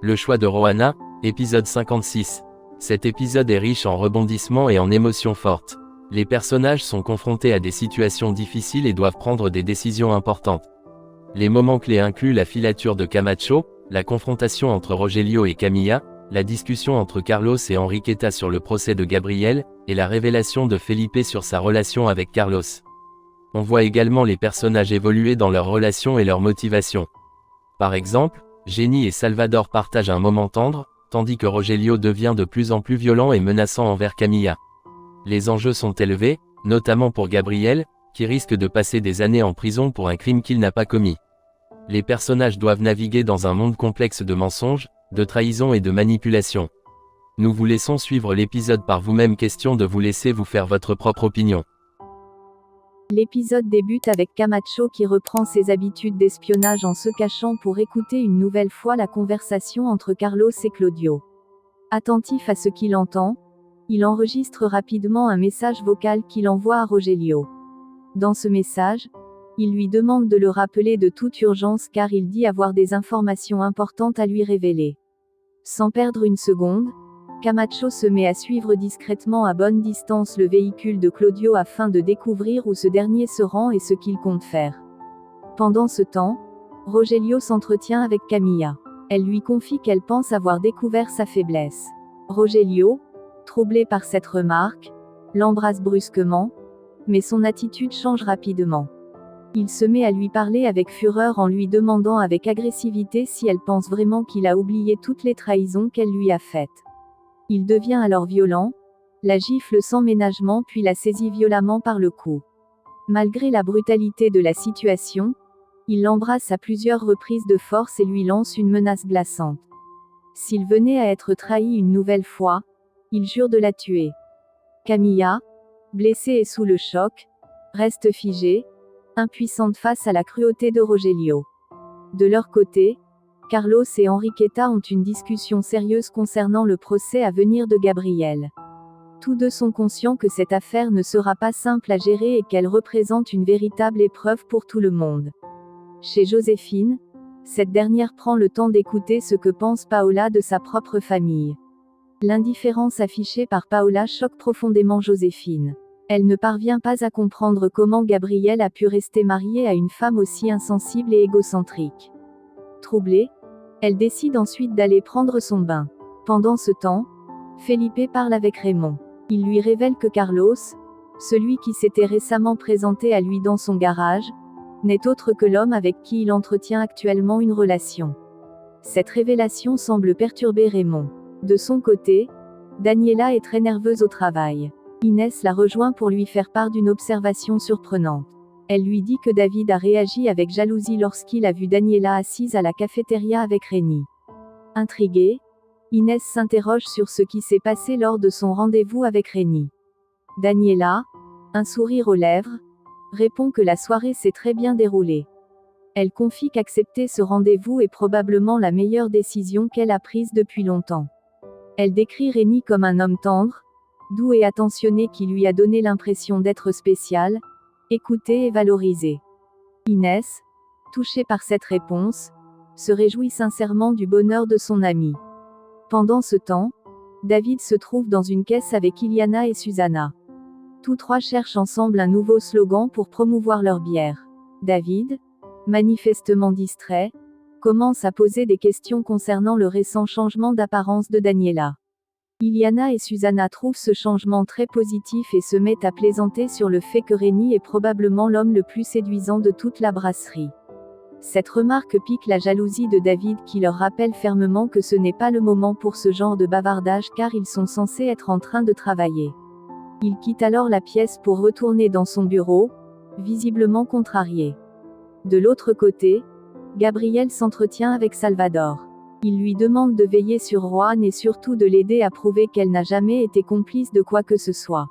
Le choix de Rohanna, épisode 56. Cet épisode est riche en rebondissements et en émotions fortes. Les personnages sont confrontés à des situations difficiles et doivent prendre des décisions importantes. Les moments clés incluent la filature de Camacho, la confrontation entre Rogelio et Camilla, la discussion entre Carlos et Enriqueta sur le procès de Gabriel, et la révélation de Felipe sur sa relation avec Carlos. On voit également les personnages évoluer dans leurs relations et leurs motivations. Par exemple, Jenny et Salvador partagent un moment tendre, tandis que Rogelio devient de plus en plus violent et menaçant envers Camilla. Les enjeux sont élevés, notamment pour Gabriel, qui risque de passer des années en prison pour un crime qu'il n'a pas commis. Les personnages doivent naviguer dans un monde complexe de mensonges, de trahison et de manipulation. Nous vous laissons suivre l'épisode par vous-même, question de vous laisser vous faire votre propre opinion. L'épisode débute avec Camacho qui reprend ses habitudes d'espionnage en se cachant pour écouter une nouvelle fois la conversation entre Carlos et Claudio. Attentif à ce qu'il entend, il enregistre rapidement un message vocal qu'il envoie à Rogelio. Dans ce message, il lui demande de le rappeler de toute urgence car il dit avoir des informations importantes à lui révéler. Sans perdre une seconde, Camacho se met à suivre discrètement à bonne distance le véhicule de Claudio afin de découvrir où ce dernier se rend et ce qu'il compte faire. Pendant ce temps, Rogelio s'entretient avec Camilla. Elle lui confie qu'elle pense avoir découvert sa faiblesse. Rogelio, troublé par cette remarque, l'embrasse brusquement, mais son attitude change rapidement. Il se met à lui parler avec fureur en lui demandant avec agressivité si elle pense vraiment qu'il a oublié toutes les trahisons qu'elle lui a faites. Il devient alors violent, la gifle sans ménagement puis la saisit violemment par le cou. Malgré la brutalité de la situation, il l'embrasse à plusieurs reprises de force et lui lance une menace glaçante. S'il venait à être trahi une nouvelle fois, il jure de la tuer. Camilla, blessée et sous le choc, reste figée, impuissante face à la cruauté de Rogelio. De leur côté, Carlos et Enriqueta ont une discussion sérieuse concernant le procès à venir de Gabriel. Tous deux sont conscients que cette affaire ne sera pas simple à gérer et qu'elle représente une véritable épreuve pour tout le monde. Chez Joséphine, cette dernière prend le temps d'écouter ce que pense Paola de sa propre famille. L'indifférence affichée par Paola choque profondément Joséphine. Elle ne parvient pas à comprendre comment Gabriel a pu rester marié à une femme aussi insensible et égocentrique. Troublée, elle décide ensuite d'aller prendre son bain. Pendant ce temps, Felipe parle avec Raymond. Il lui révèle que Carlos, celui qui s'était récemment présenté à lui dans son garage, n'est autre que l'homme avec qui il entretient actuellement une relation. Cette révélation semble perturber Raymond. De son côté, Daniela est très nerveuse au travail. Inès la rejoint pour lui faire part d'une observation surprenante. Elle lui dit que David a réagi avec jalousie lorsqu'il a vu Daniela assise à la cafétéria avec Rémi. Intriguée, Inès s'interroge sur ce qui s'est passé lors de son rendez-vous avec Rémi. Daniela, un sourire aux lèvres, répond que la soirée s'est très bien déroulée. Elle confie qu'accepter ce rendez-vous est probablement la meilleure décision qu'elle a prise depuis longtemps. Elle décrit Rémi comme un homme tendre, doux et attentionné qui lui a donné l'impression d'être spécial, écouté et valorisé. Inès, touchée par cette réponse, se réjouit sincèrement du bonheur de son ami. Pendant ce temps, David se trouve dans une caisse avec Iliana et Susanna. Tous trois cherchent ensemble un nouveau slogan pour promouvoir leur bière. David, manifestement distrait, commence à poser des questions concernant le récent changement d'apparence de Daniela. Iliana et Susanna trouvent ce changement très positif et se mettent à plaisanter sur le fait que Rémi est probablement l'homme le plus séduisant de toute la brasserie. Cette remarque pique la jalousie de David qui leur rappelle fermement que ce n'est pas le moment pour ce genre de bavardage car ils sont censés être en train de travailler. Il quitte alors la pièce pour retourner dans son bureau, visiblement contrarié. De l'autre côté, Gabriel s'entretient avec Salvador. Il lui demande de veiller sur Juan et surtout de l'aider à prouver qu'elle n'a jamais été complice de quoi que ce soit.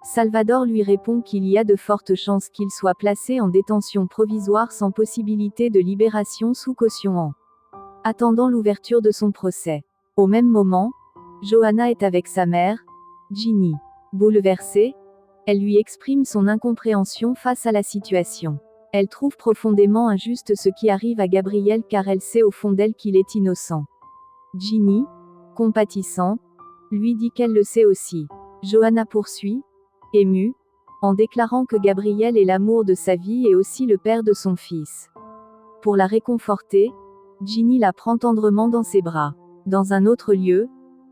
Salvador lui répond qu'il y a de fortes chances qu'il soit placé en détention provisoire sans possibilité de libération sous caution en attendant l'ouverture de son procès. Au même moment, Johanna est avec sa mère, Ginny. Bouleversée, elle lui exprime son incompréhension face à la situation. Elle trouve profondément injuste ce qui arrive à Gabriel car elle sait au fond d'elle qu'il est innocent. Ginny, compatissant, lui dit qu'elle le sait aussi. Johanna poursuit, émue, en déclarant que Gabriel est l'amour de sa vie et aussi le père de son fils. Pour la réconforter, Ginny la prend tendrement dans ses bras. Dans un autre lieu,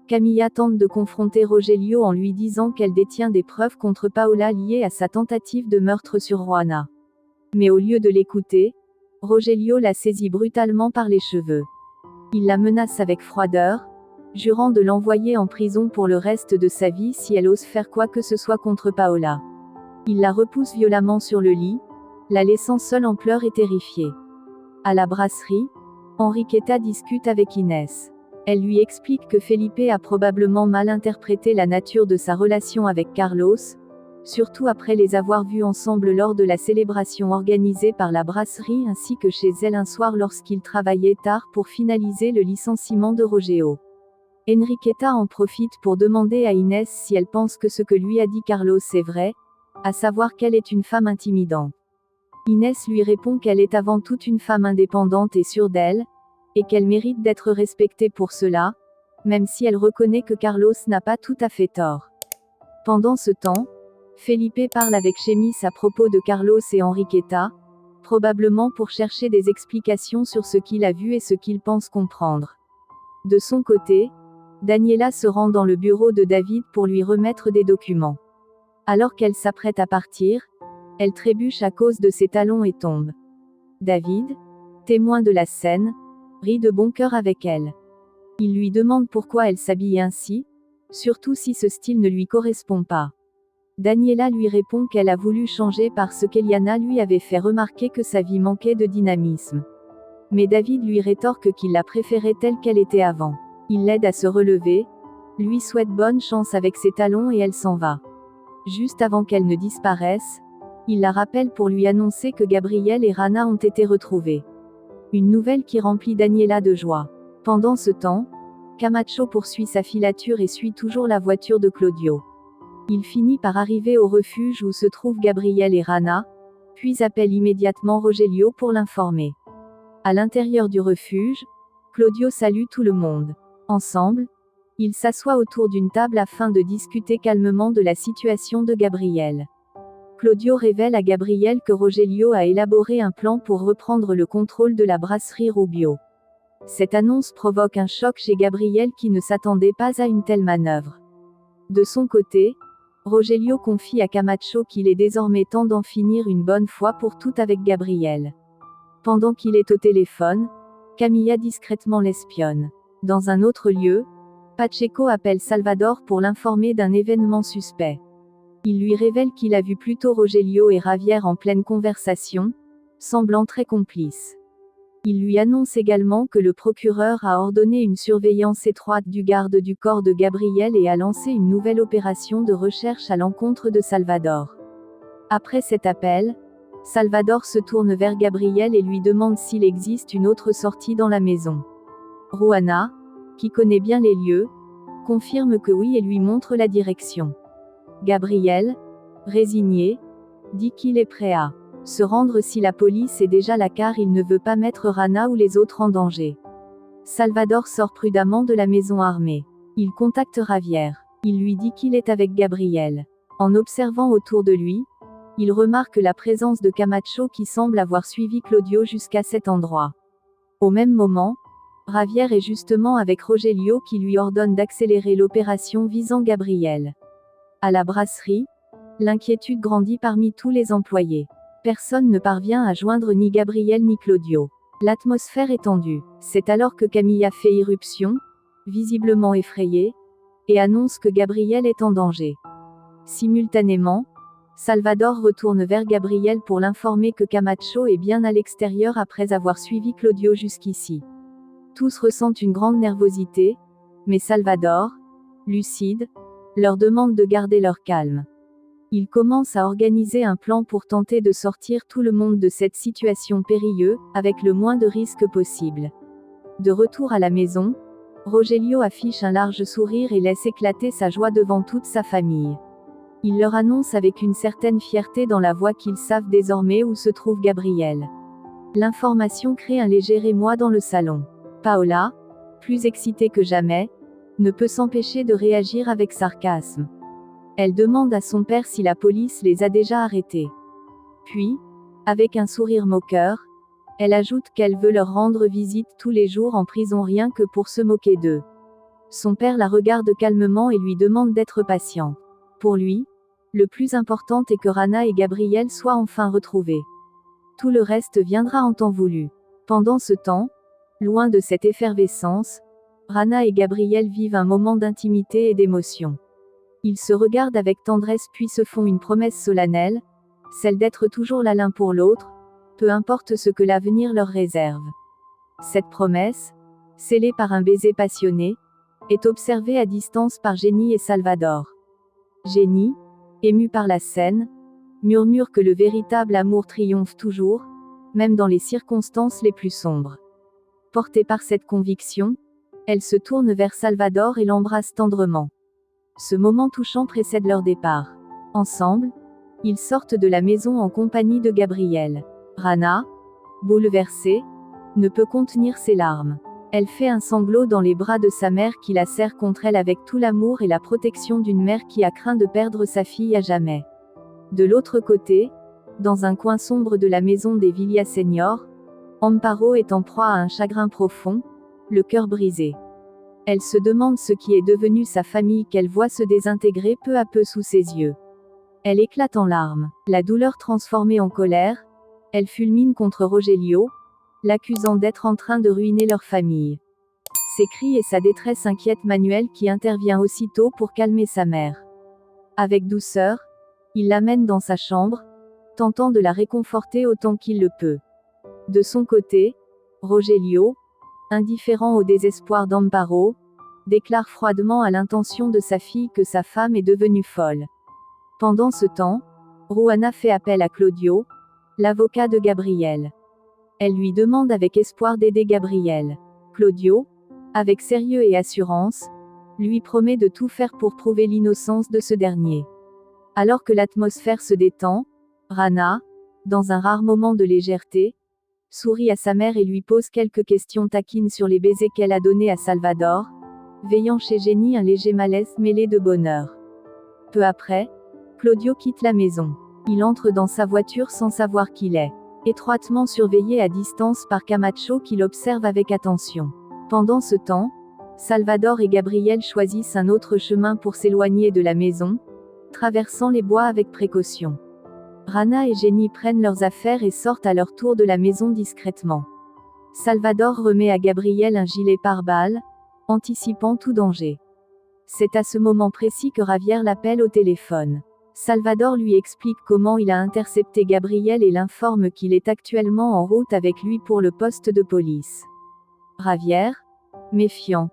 Camilla tente de confronter Rogelio en lui disant qu'elle détient des preuves contre Paola liées à sa tentative de meurtre sur Juana. Mais au lieu de l'écouter, Rogelio la saisit brutalement par les cheveux. Il la menace avec froideur, jurant de l'envoyer en prison pour le reste de sa vie si elle ose faire quoi que ce soit contre Paola. Il la repousse violemment sur le lit, la laissant seule en pleurs et terrifiée. À la brasserie, Enriqueta discute avec Inès. Elle lui explique que Felipe a probablement mal interprété la nature de sa relation avec Carlos, surtout après les avoir vus ensemble lors de la célébration organisée par la brasserie ainsi que chez elle un soir lorsqu'ils travaillaient tard pour finaliser le licenciement de Rogeo. Enriqueta en profite pour demander à Inès si elle pense que ce que lui a dit Carlos est vrai, à savoir qu'elle est une femme intimidante. Inès lui répond qu'elle est avant tout une femme indépendante et sûre d'elle, et qu'elle mérite d'être respectée pour cela, même si elle reconnaît que Carlos n'a pas tout à fait tort. Pendant ce temps, Felipe parle avec Chemis à propos de Carlos et Enriqueta, probablement pour chercher des explications sur ce qu'il a vu et ce qu'il pense comprendre. De son côté, Daniela se rend dans le bureau de David pour lui remettre des documents. Alors qu'elle s'apprête à partir, elle trébuche à cause de ses talons et tombe. David, témoin de la scène, rit de bon cœur avec elle. Il lui demande pourquoi elle s'habille ainsi, surtout si ce style ne lui correspond pas. Daniela lui répond qu'elle a voulu changer parce qu'Eliana lui avait fait remarquer que sa vie manquait de dynamisme. Mais David lui rétorque qu'il la préférait telle qu'elle était avant. Il l'aide à se relever, lui souhaite bonne chance avec ses talons et elle s'en va. Juste avant qu'elle ne disparaisse, il la rappelle pour lui annoncer que Gabriel et Rana ont été retrouvés. Une nouvelle qui remplit Daniela de joie. Pendant ce temps, Camacho poursuit sa filature et suit toujours la voiture de Claudio. Il finit par arriver au refuge où se trouvent Gabriel et Rana, puis appelle immédiatement Rogelio pour l'informer. À l'intérieur du refuge, Claudio salue tout le monde. Ensemble, ils s'assoient autour d'une table afin de discuter calmement de la situation de Gabriel. Claudio révèle à Gabriel que Rogelio a élaboré un plan pour reprendre le contrôle de la brasserie Rubio. Cette annonce provoque un choc chez Gabriel qui ne s'attendait pas à une telle manœuvre. De son côté, Rogelio confie à Camacho qu'il est désormais temps d'en finir une bonne fois pour toutes avec Gabriel. Pendant qu'il est au téléphone, Camilla discrètement l'espionne. Dans un autre lieu, Pacheco appelle Salvador pour l'informer d'un événement suspect. Il lui révèle qu'il a vu plus tôt Rogelio et Javier en pleine conversation, semblant très complices. Il lui annonce également que le procureur a ordonné une surveillance étroite du garde du corps de Gabriel et a lancé une nouvelle opération de recherche à l'encontre de Salvador. Après cet appel, Salvador se tourne vers Gabriel et lui demande s'il existe une autre sortie dans la maison. Juana, qui connaît bien les lieux, confirme que oui et lui montre la direction. Gabriel, résigné, dit qu'il est prêt à se rendre si la police est déjà là car il ne veut pas mettre Rana ou les autres en danger. Salvador sort prudemment de la maison armée. Il contacte Javier. Il lui dit qu'il est avec Gabriel. En observant autour de lui, il remarque la présence de Camacho qui semble avoir suivi Claudio jusqu'à cet endroit. Au même moment, Javier est justement avec Rogelio qui lui ordonne d'accélérer l'opération visant Gabriel. À la brasserie, l'inquiétude grandit parmi tous les employés. Personne ne parvient à joindre ni Gabriel ni Claudio. L'atmosphère est tendue. C'est alors que Camilla fait irruption, visiblement effrayée, et annonce que Gabriel est en danger. Simultanément, Salvador retourne vers Gabriel pour l'informer que Camacho est bien à l'extérieur après avoir suivi Claudio jusqu'ici. Tous ressentent une grande nervosité, mais Salvador, lucide, leur demande de garder leur calme. Il commence à organiser un plan pour tenter de sortir tout le monde de cette situation périlleuse, avec le moins de risques possible. De retour à la maison, Rogelio affiche un large sourire et laisse éclater sa joie devant toute sa famille. Il leur annonce avec une certaine fierté dans la voix qu'ils savent désormais où se trouve Gabriel. L'information crée un léger émoi dans le salon. Paola, plus excitée que jamais, ne peut s'empêcher de réagir avec sarcasme. Elle demande à son père si la police les a déjà arrêtés. Puis, avec un sourire moqueur, elle ajoute qu'elle veut leur rendre visite tous les jours en prison rien que pour se moquer d'eux. Son père la regarde calmement et lui demande d'être patiente. Pour lui, le plus important est que Rana et Gabriel soient enfin retrouvés. Tout le reste viendra en temps voulu. Pendant ce temps, loin de cette effervescence, Rana et Gabriel vivent un moment d'intimité et d'émotion. Ils se regardent avec tendresse puis se font une promesse solennelle, celle d'être toujours là l'un pour l'autre, peu importe ce que l'avenir leur réserve. Cette promesse, scellée par un baiser passionné, est observée à distance par Jenny et Salvador. Jenny, émue par la scène, murmure que le véritable amour triomphe toujours, même dans les circonstances les plus sombres. Portée par cette conviction, elle se tourne vers Salvador et l'embrasse tendrement. Ce moment touchant précède leur départ. Ensemble, ils sortent de la maison en compagnie de Gabriel. Rana, bouleversée, ne peut contenir ses larmes. Elle fait un sanglot dans les bras de sa mère qui la serre contre elle avec tout l'amour et la protection d'une mère qui a craint de perdre sa fille à jamais. De l'autre côté, dans un coin sombre de la maison des Villaseñor, Amparo est en proie à un chagrin profond, le cœur brisé. Elle se demande ce qui est devenu sa famille qu'elle voit se désintégrer peu à peu sous ses yeux. Elle éclate en larmes, la douleur transformée en colère, elle fulmine contre Rogelio, l'accusant d'être en train de ruiner leur famille. Ses cris et sa détresse inquiètent Manuel qui intervient aussitôt pour calmer sa mère. Avec douceur, il l'amène dans sa chambre, tentant de la réconforter autant qu'il le peut. De son côté, Rogelio, indifférent au désespoir d'Amparo, déclare froidement à l'intention de sa fille que sa femme est devenue folle. Pendant ce temps, Ruana fait appel à Claudio, l'avocat de Gabriel. Elle lui demande avec espoir d'aider Gabriel. Claudio, avec sérieux et assurance, lui promet de tout faire pour prouver l'innocence de ce dernier. Alors que l'atmosphère se détend, Rana, dans un rare moment de légèreté, sourit à sa mère et lui pose quelques questions taquines sur les baisers qu'elle a donnés à Salvador, veillant chez Jenny un léger malaise mêlé de bonheur. Peu après, Claudio quitte la maison. Il entre dans sa voiture sans savoir qui il est. Étroitement surveillé à distance par Camacho qui l'observe avec attention. Pendant ce temps, Salvador et Gabriel choisissent un autre chemin pour s'éloigner de la maison, traversant les bois avec précaution. Rana et Jenny prennent leurs affaires et sortent à leur tour de la maison discrètement. Salvador remet à Gabriel un gilet pare-balles, anticipant tout danger. C'est à ce moment précis que Javier l'appelle au téléphone. Salvador lui explique comment il a intercepté Gabriel et l'informe qu'il est actuellement en route avec lui pour le poste de police. Javier, méfiant,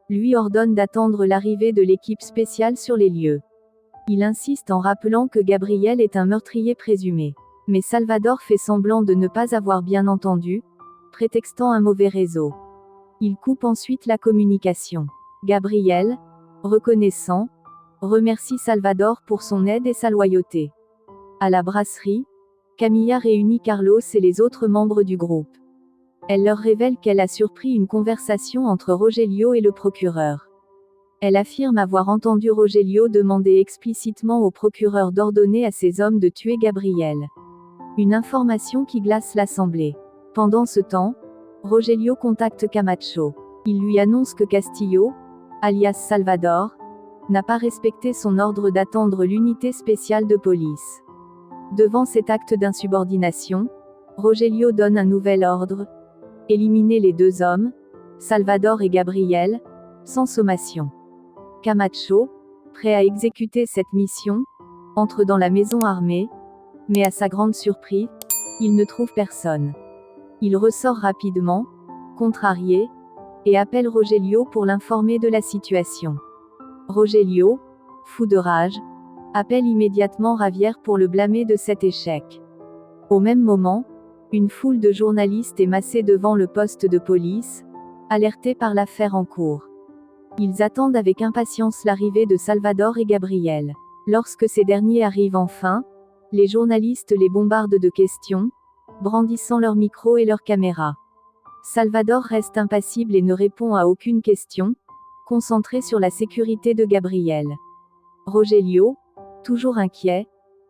lui ordonne d'attendre l'arrivée de l'équipe spéciale sur les lieux. Il insiste en rappelant que Gabriel est un meurtrier présumé. Mais Salvador fait semblant de ne pas avoir bien entendu, prétextant un mauvais réseau. Il coupe ensuite la communication. Gabriel, reconnaissant, remercie Salvador pour son aide et sa loyauté. À la brasserie, Camilla réunit Carlos et les autres membres du groupe. Elle leur révèle qu'elle a surpris une conversation entre Rogelio et le procureur. Elle affirme avoir entendu Rogelio demander explicitement au procureur d'ordonner à ses hommes de tuer Gabriel. Une information qui glace l'assemblée. Pendant ce temps, Rogelio contacte Camacho. Il lui annonce que Castillo, alias Salvador, n'a pas respecté son ordre d'attendre l'unité spéciale de police. Devant cet acte d'insubordination, Rogelio donne un nouvel ordre: éliminer les deux hommes, Salvador et Gabriel, sans sommation. Camacho, prêt à exécuter cette mission, entre dans la maison armée, mais à sa grande surprise, il ne trouve personne. Il ressort rapidement, contrarié, et appelle Rogelio pour l'informer de la situation. Rogelio, fou de rage, appelle immédiatement Javier pour le blâmer de cet échec. Au même moment, une foule de journalistes est massée devant le poste de police, alertés par l'affaire en cours. Ils attendent avec impatience l'arrivée de Salvador et Gabriel. Lorsque ces derniers arrivent enfin, les journalistes les bombardent de questions, brandissant leurs micros et leurs caméras. Salvador reste impassible et ne répond à aucune question, concentré sur la sécurité de Gabriel. Rogelio, toujours inquiet,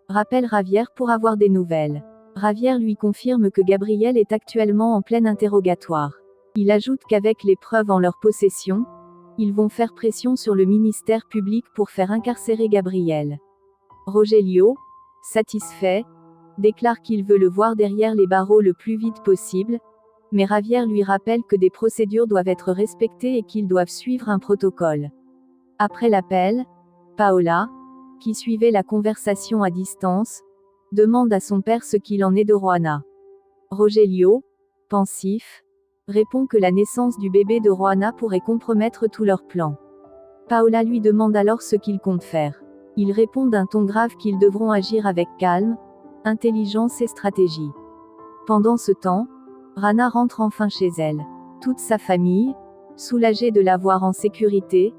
rappelle Javier pour avoir des nouvelles. Javier lui confirme que Gabriel est actuellement en plein interrogatoire. Il ajoute qu'avec les preuves en leur possession, ils vont faire pression sur le ministère public pour faire incarcérer Gabriel. Rogelio, satisfait, déclare qu'il veut le voir derrière les barreaux le plus vite possible, mais Javier lui rappelle que des procédures doivent être respectées et qu'ils doivent suivre un protocole. Après l'appel, Paola, qui suivait la conversation à distance, demande à son père ce qu'il en est de Juana. Rogelio, pensif, répond que la naissance du bébé de Juana pourrait compromettre tous leurs plans. Paola lui demande alors ce qu'il compte faire. Il répond d'un ton grave qu'ils devront agir avec calme, intelligence et stratégie. Pendant ce temps, Rana rentre enfin chez elle. Toute sa famille, soulagée de la voir en sécurité,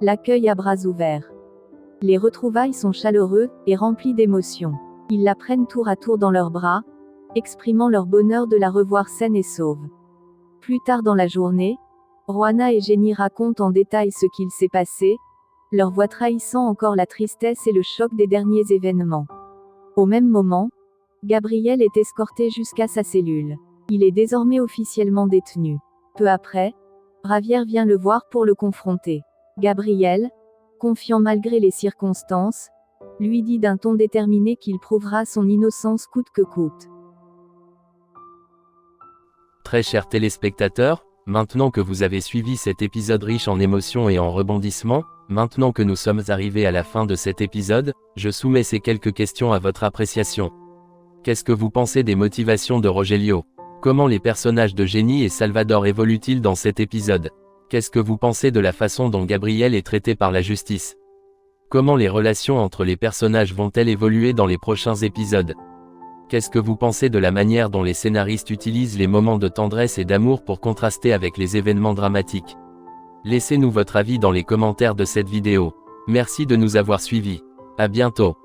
l'accueille à bras ouverts. Les retrouvailles sont chaleureux et remplies d'émotions. Ils la prennent tour à tour dans leurs bras, exprimant leur bonheur de la revoir saine et sauve. Plus tard dans la journée, Juana et Jenny racontent en détail ce qu'il s'est passé, leur voix trahissant encore la tristesse et le choc des derniers événements. Au même moment, Gabriel est escorté jusqu'à sa cellule. Il est désormais officiellement détenu. Peu après, Javier vient le voir pour le confronter. Gabriel, confiant malgré les circonstances, lui dit d'un ton déterminé qu'il prouvera son innocence coûte que coûte. Très chers téléspectateurs, maintenant que vous avez suivi cet épisode riche en émotions et en rebondissements, maintenant que nous sommes arrivés à la fin de cet épisode, je soumets ces quelques questions à votre appréciation. Qu'est-ce que vous pensez des motivations de Rogelio? Comment les personnages de Jenny et Salvador évoluent-ils dans cet épisode? Qu'est-ce que vous pensez de la façon dont Gabriel est traité par la justice? Comment les relations entre les personnages vont-elles évoluer dans les prochains épisodes? Qu'est-ce que vous pensez de la manière dont les scénaristes utilisent les moments de tendresse et d'amour pour contraster avec les événements dramatiques? Laissez-nous votre avis dans les commentaires de cette vidéo. Merci de nous avoir suivis. À bientôt.